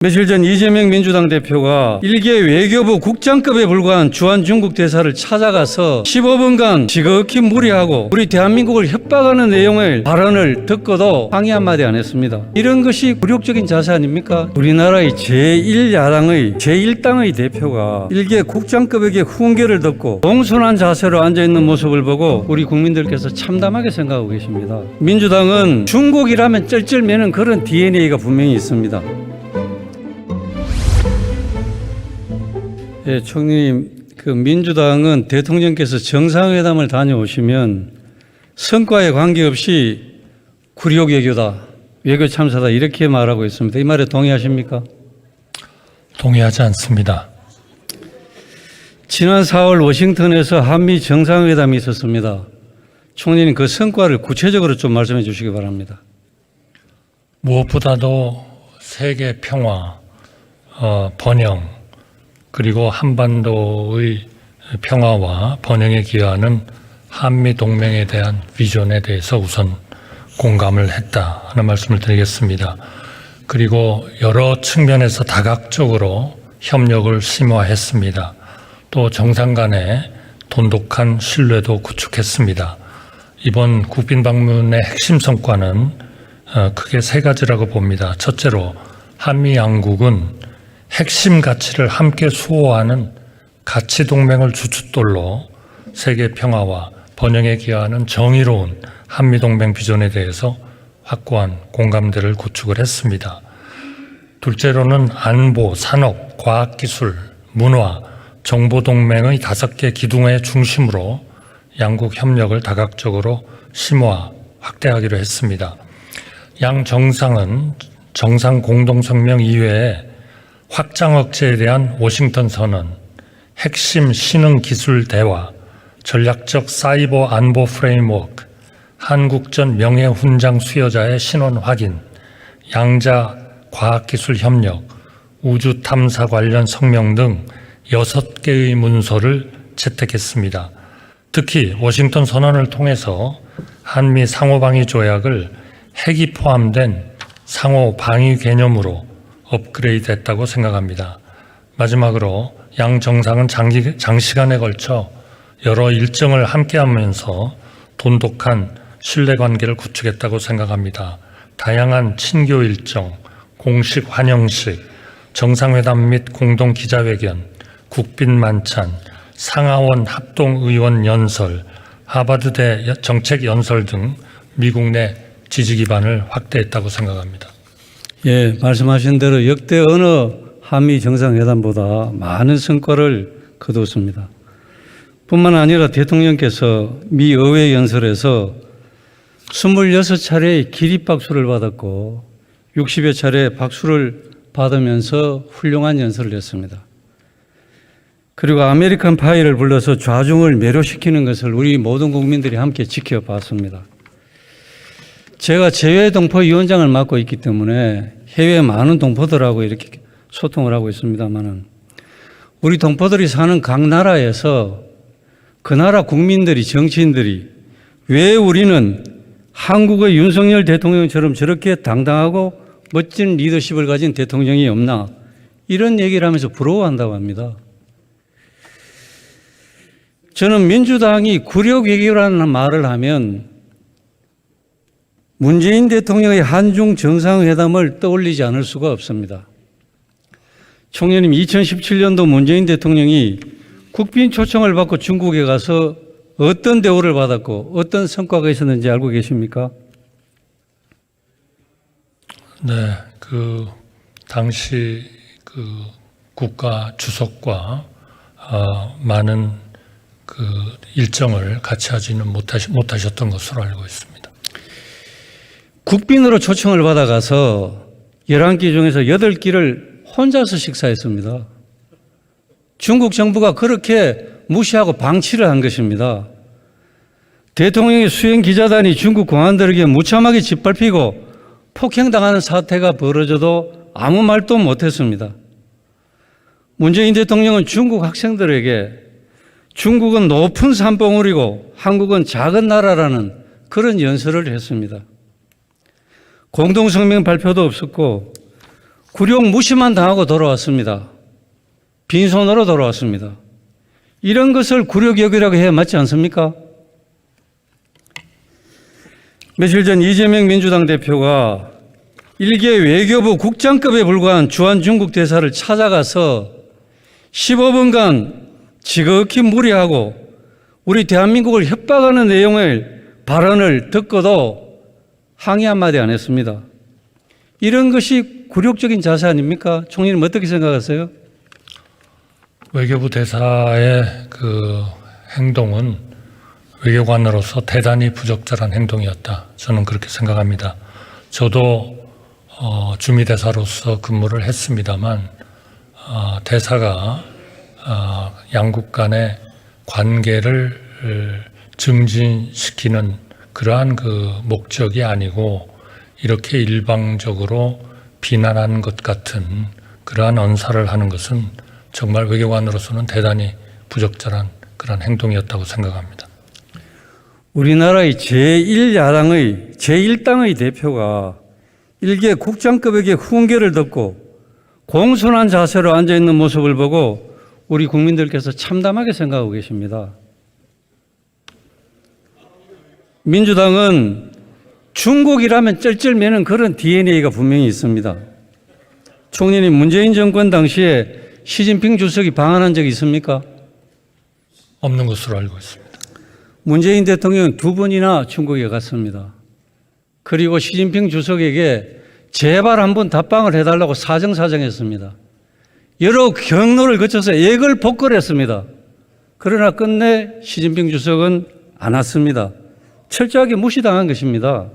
며칠 전 이재명 민주당 대표가 일개 외교부 국장급에 불과한 주한 중국 대사를 찾아가서 15분간 지극히 무리하고 우리 대한민국을 협박하는 내용의 발언을 듣고도 항의 한마디 안 했습니다. 이런 것이 굴욕적인 자세 아닙니까? 우리나라의 제1야당의 제1당의 대표가 일개 국장급에게 훈계를 듣고 공손한 자세로 앉아있는 모습을 보고 우리 국민들께서 참담하게 생각하고 계십니다. 민주당은 중국이라면 쩔쩔매는 그런 DNA가 분명히 있습니다. 예, 총리님, 민주당은 대통령께서 정상회담을 다녀오시면 성과에 관계없이 굴욕 외교다, 외교 참사다 이렇게 말하고 있습니다. 이 말에 동의하십니까? 동의하지 않습니다. 지난 4월 워싱턴에서 한미 정상회담이 있었습니다. 총리님, 그 성과를 구체적으로 좀 말씀해 주시기 바랍니다. 무엇보다도 세계 평화, 번영, 그리고 한반도의 평화와 번영에 기여하는 한미 동맹에 대한 비전에 대해서 우선 공감을 했다 하는 말씀을 드리겠습니다. 그리고 여러 측면에서 다각적으로 협력을 심화했습니다. 또 정상 간의 돈독한 신뢰도 구축했습니다. 이번 국빈 방문의 핵심 성과는 크게 세 가지라고 봅니다. 첫째로 한미 양국은 핵심 가치를 함께 수호하는 가치 동맹을 주춧돌로 세계 평화와 번영에 기여하는 정의로운 한미 동맹 비전에 대해서 확고한 공감대를 구축을 했습니다. 둘째로는 안보, 산업, 과학기술, 문화, 정보 동맹의 5개 기둥의 중심으로 양국 협력을 다각적으로 심화, 확대하기로 했습니다. 양 정상은 정상 공동성명 이외에 확장 억제에 대한 워싱턴 선언, 핵심 신흥 기술 대화, 전략적 사이버 안보 프레임워크, 한국전 명예훈장 수여자의 신원 확인, 양자 과학기술 협력, 우주 탐사 관련 성명 등 6개의 문서를 채택했습니다. 특히 워싱턴 선언을 통해서 한미 상호방위 조약을 핵이 포함된 상호방위 개념으로 업그레이드했다고 생각합니다. 마지막으로 양 정상은 장시간에 걸쳐 여러 일정을 함께하면서 돈독한 신뢰관계를 구축했다고 생각합니다. 다양한 친교 일정, 공식 환영식, 정상회담 및 공동 기자회견, 국빈 만찬, 상하원 합동의원 연설, 하버드대 정책 연설 등 미국 내 지지 기반을 확대했다고 생각합니다. 예, 말씀하신 대로 역대 어느 한미 정상회담보다 많은 성과를 거두었습니다. 뿐만 아니라 대통령께서 미 의회 연설에서 26차례의 기립박수를 받았고 60여 차례 박수를 받으면서 훌륭한 연설을 했습니다. 그리고 아메리칸 파이를 불러서 좌중을 매료시키는 것을 우리 모든 국민들이 함께 지켜봤습니다. 제가 재외동포위원장을 맡고 있기 때문에 해외 많은 동포들하고 이렇게 소통을 하고 있습니다만은 우리 동포들이 사는 각 나라에서 그 나라 국민들이, 정치인들이 왜 우리는 한국의 윤석열 대통령처럼 저렇게 당당하고 멋진 리더십을 가진 대통령이 없나, 이런 얘기를 하면서 부러워한다고 합니다. 저는 민주당이 굴욕 외교라는 말을 하면 문재인 대통령의 한중 정상회담을 떠올리지 않을 수가 없습니다. 총리님, 2017년도 문재인 대통령이 국빈 초청을 받고 중국에 가서 어떤 대우를 받았고 어떤 성과가 있었는지 알고 계십니까? 네, 당시 국가 주석과 많은 일정을 같이 하지는 못하셨던 것으로 알고 있습니다. 국빈으로 초청을 받아가서 11끼 중에서 8끼를 혼자서 식사했습니다. 중국 정부가 그렇게 무시하고 방치를 한 것입니다. 대통령의 수행 기자단이 중국 공안들에게 무참하게 짓밟히고 폭행당하는 사태가 벌어져도 아무 말도 못했습니다. 문재인 대통령은 중국 학생들에게 중국은 높은 산봉우리고 한국은 작은 나라라는 그런 연설을 했습니다. 공동성명 발표도 없었고 굴욕 무시만 당하고 돌아왔습니다. 빈손으로 돌아왔습니다. 이런 것을 굴욕역이라고 해야 맞지 않습니까? 며칠 전 이재명 민주당 대표가 일개 외교부 국장급에 불과한 주한 중국 대사를 찾아가서 15분간 지극히 무례하고 우리 대한민국을 협박하는 내용의 발언을 듣고도 항의 한마디 안 했습니다. 이런 것이 굴욕적인 자세 아닙니까? 총리님 어떻게 생각하세요? 외교부 대사의 그 행동은 외교관으로서 대단히 부적절한 행동이었다. 저는 그렇게 생각합니다. 저도 주미대사로서 근무를 했습니다만 대사가 양국 간의 관계를 증진시키는 그러한 그 목적이 아니고 이렇게 일방적으로 비난하는 것 같은 그러한 언사를 하는 것은 정말 외교관으로서는 대단히 부적절한 그런 행동이었다고 생각합니다. 우리나라의 제1야당의 제1당의 대표가 일개 국장급에게 훈계를 듣고 공손한 자세로 앉아있는 모습을 보고 우리 국민들께서 참담하게 생각하고 계십니다. 민주당은 중국이라면 쩔쩔매는 그런 DNA가 분명히 있습니다. 총리님, 문재인 정권 당시에 시진핑 주석이 방한한 적이 있습니까? 없는 것으로 알고 있습니다. 문재인 대통령은 2번이나 중국에 갔습니다. 그리고 시진핑 주석에게 제발 한번 답방을 해달라고 사정사정했습니다. 여러 경로를 거쳐서 애걸복걸했습니다. 그러나 끝내 시진핑 주석은 안 왔습니다. 철저하게 무시당한 것입니다.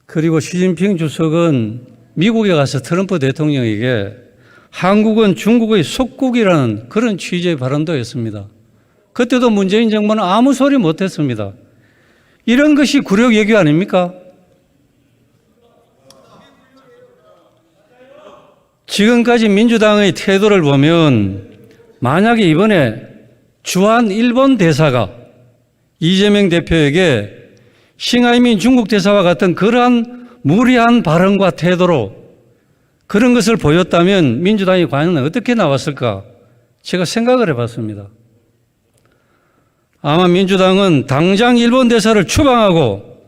그리고 시진핑 주석은 미국에 가서 트럼프 대통령에게 한국은 중국의 속국이라는 그런 취지의 발언도 했습니다. 그때도 문재인 정부는 아무 소리 못했습니다. 이런 것이 굴욕 외교 아닙니까? 지금까지 민주당의 태도를 보면 만약에 이번에 주한 일본 대사가 이재명 대표에게 싱하이민 중국 대사와 같은 그러한 무리한 발언과 태도로 그런 것을 보였다면 민주당이 과연 어떻게 나왔을까? 제가 생각을 해봤습니다. 아마 민주당은 당장 일본 대사를 추방하고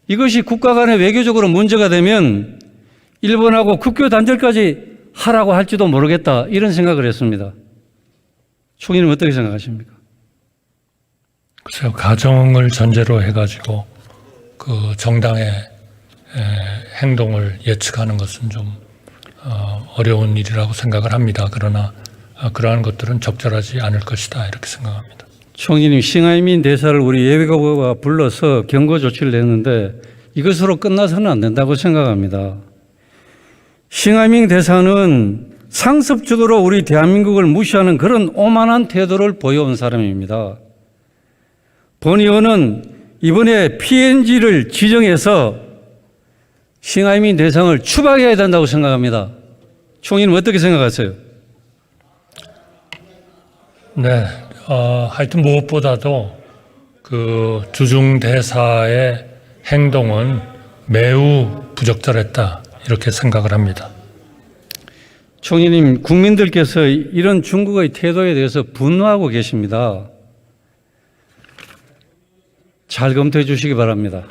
이것이 국가 간의 외교적으로 문제가 되면 일본하고 국교 단절까지 하라고 할지도 모르겠다, 이런 생각을 했습니다. 총리는 어떻게 생각하십니까? 글쎄요, 가정을 전제로 해가지고 그 정당의 행동을 예측하는 것은 좀 어려운 일이라고 생각을 합니다. 그러나 그러한 것들은 적절하지 않을 것이다, 이렇게 생각합니다. 총리님, 싱하이민 대사를 우리 외교부가 불러서 경고 조치를 냈는데 이것으로 끝나서는 안 된다고 생각합니다. 싱하이민 대사는 상습적으로 우리 대한민국을 무시하는 그런 오만한 태도를 보여온 사람입니다. 본 의원은 이번에 PNG를 지정해서 싱하이민 대상을 추방해야 된다고 생각합니다. 총리는 어떻게 생각하세요? 네, 하여튼 무엇보다도 그 주중 대사의 행동은 매우 부적절했다, 이렇게 생각을 합니다. 총리님, 국민들께서 이런 중국의 태도에 대해서 분노하고 계십니다. 잘 검토해 주시기 바랍니다.